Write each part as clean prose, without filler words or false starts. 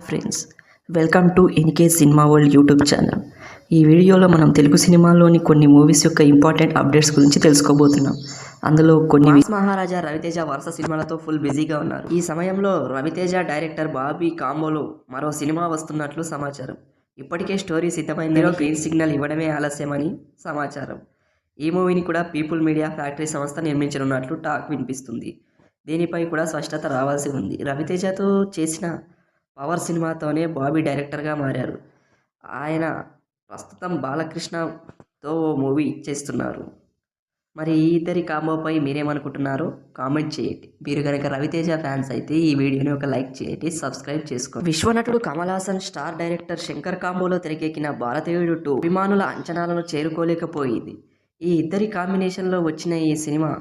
Friends, welcome to NK cinema world YouTube channel. ఈ వీడియోలో మనం తెలుగు సినిమాలోని కొన్ని మూవీస్ యొక్క ఇంపార్టెంట్ అప్డేట్స్ గురించి తెలుసుకోబోతున్నాం. అందులో కొన్ని మహారాజా రవితేజ వరుస సినిమాలతో ఫుల్ బిజీగా ఉన్నారు. ఈ సమయంలో రవితేజ డైరెక్టర్ బాబీ కాంబోలో మరో సినిమా వస్తున్నట్లు సమాచారం. ఇప్పటికే స్టోరీ సిద్ధమైంది, గ్రీన్ సిగ్నల్ ఇవ్వడమే ఆలస్యమని సమాచారం. ఈ మూవీని కూడా పీపుల్ మీడియా ఫ్యాక్టరీ సంస్థ నిర్మించనున్నట్లు టాక్ వినిపిస్తుంది. దీనిపై కూడా స్పష్టత రావాల్సి ఉంది. రవితేజతో చేసిన పవర్ సినిమాతోనే బాబీ డైరెక్టర్గా మారారు. ఆయన ప్రస్తుతం బాలకృష్ణతో ఓ మూవీ చేస్తున్నారు. మరి ఈ ఇద్దరి కాంబోపై మీరేమనుకుంటున్నారో కామెంట్ చేయండి. మీరు కనుక రవితేజ ఫ్యాన్స్ అయితే ఈ వీడియోని ఒక లైక్ చేయండి, సబ్స్క్రైబ్ చేసుకోండి. విశ్వనటుడు కమల్ హాసన్ స్టార్ డైరెక్టర్ శంకర్ కాంబోలో తెరకెక్కిన భారతీయుడు 2 అభిమానుల అంచనాలను చేరుకోలేకపోయింది. ఈ ఇద్దరి కాంబినేషన్లో వచ్చిన ఈ సినిమా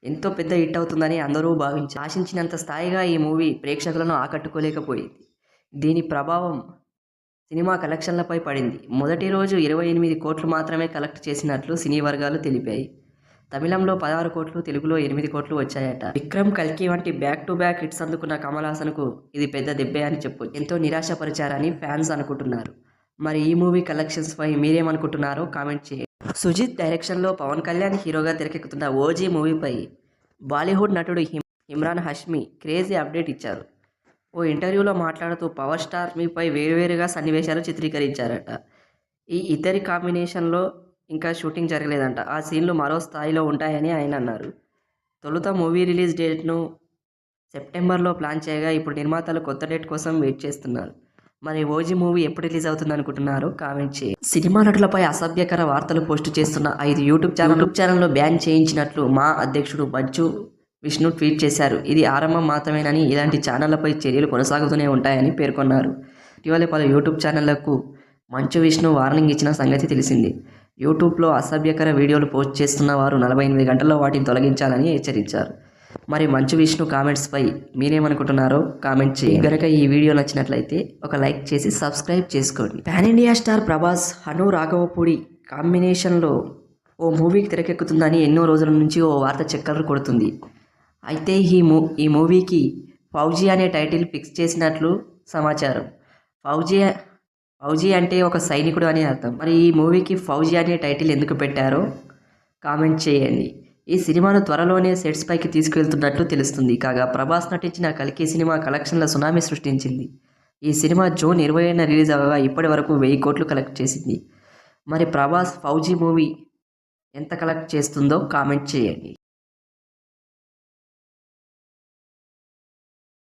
ఎంతో పెద్ద హిట్ అవుతుందని అందరూ భావించారు. ఆశించినంత స్థాయిగా ఈ మూవీ ప్రేక్షకులను ఆకట్టుకోలేకపోయింది. దీని ప్రభావం సినిమా కలెక్షన్లపై పడింది. మొదటి రోజు 28 కోట్లు మాత్రమే కలెక్ట్ చేసినట్లు సినీ వర్గాలు తెలిపాయి. తమిళంలో 16 కోట్లు, తెలుగులో 8 కోట్లు వచ్చాయట. విక్రమ్, కల్కి వంటి బ్యాక్ టు బ్యాక్ హిట్స్ అందుకున్న కమల్ హాసన్కు ఇది పెద్ద దెబ్బే అని చెప్పొచ్చు. ఎంతో నిరాశపరిచారని ఫ్యాన్స్ అనుకుంటున్నారు. మరి ఈ మూవీ కలెక్షన్స్ పై మీరేమనుకుంటున్నారో కామెంట్ చేయండి. సుజిత్ డైరెక్షన్లో పవన్ కళ్యాణ్ హీరోగా తెరకెక్కుతున్న ఓజీ మూవీపై బాలీవుడ్ నటుడు ఇమ్రాన్ హష్మీ క్రేజీ అప్డేట్ ఇచ్చారు. ఓ ఇంటర్వ్యూలో మాట్లాడుతూ పవర్ స్టార్ మీపై వేరువేరుగా సన్నివేశాలు చిత్రీకరించారట. ఈ ఇద్దరి కాంబినేషన్లో ఇంకా షూటింగ్ జరగలేదంట. ఆ సీన్లు మరో స్థాయిలో ఉంటాయని ఆయన అన్నారు. తొలుత మూవీ రిలీజ్ డేట్ను సెప్టెంబర్లో ప్లాన్ చేయగా ఇప్పుడు నిర్మాతలు కొత్త డేట్ కోసం వెయిట్ చేస్తున్నారు. మరి ఓజీ మూవీ ఎప్పుడు రిలీజ్ అవుతుంది అనుకుంటున్నారో కామెంట్ చేయండి. సినిమా నటులపై అసభ్యకర వార్తలు పోస్టు చేస్తున్న 5 యూట్యూబ్ ఛానల్లో బ్యాన్ చేయించినట్లు మా అధ్యక్షుడు మంచు విష్ణు ట్వీట్ చేశారు. ఇది ఆరంభం మాత్రమేనని, ఇలాంటి ఛానళ్లపై చర్యలు కొనసాగుతూనే ఉంటాయని పేర్కొన్నారు. ఇటీవల పలు యూట్యూబ్ ఛానళ్లకు మంచు విష్ణు వార్నింగ్ ఇచ్చిన సంగతి తెలిసింది. యూట్యూబ్లో అసభ్యకర వీడియోలు పోస్ట్ చేస్తున్న వారు 48 గంటల్లో వాటిని తొలగించాలని హెచ్చరించారు. మరి మంచు విష్ణు కామెంట్స్పై మీరేమనుకుంటున్నారో కామెంట్ చేయండి. కనుక ఈ వీడియో నచ్చినట్లయితే ఒక లైక్ చేసి సబ్స్క్రైబ్ చేసుకోండి. Pan India star Prabhas, Hanu Raghavapudi కాంబినేషన్లో ఓ మూవీకి తెరకెక్కుతుందని ఎన్నో రోజుల నుంచి ఓ వార్త చక్కర్లు కొడుతుంది. అయితే ఈ మూవీకి ఫౌజీ అనే టైటిల్ ఫిక్స్ చేసినట్లు సమాచారం. ఫౌజీ అంటే ఒక సైనికుడు అని అర్థం. మరి ఈ మూవీకి ఫౌజీ అనే టైటిల్ ఎందుకు పెట్టారో కామెంట్ చేయండి. ఈ సినిమాను త్వరలోనే సెట్స్ పైకి తీసుకెళ్తున్నట్లు తెలుస్తుంది. కాగా ప్రభాస్ నటించిన కల్కి సినిమా కలెక్షన్ల సునామీ సృష్టించింది. ఈ సినిమా జూన్ 20న రిలీజ్ అవ్వగా ఇప్పటి వరకు 1000 కోట్లు కలెక్ట్ చేసింది. మరి ప్రభాస్ ఫౌజీ మూవీ ఎంత కలెక్ట్ చేస్తుందో కామెంట్ చేయండి.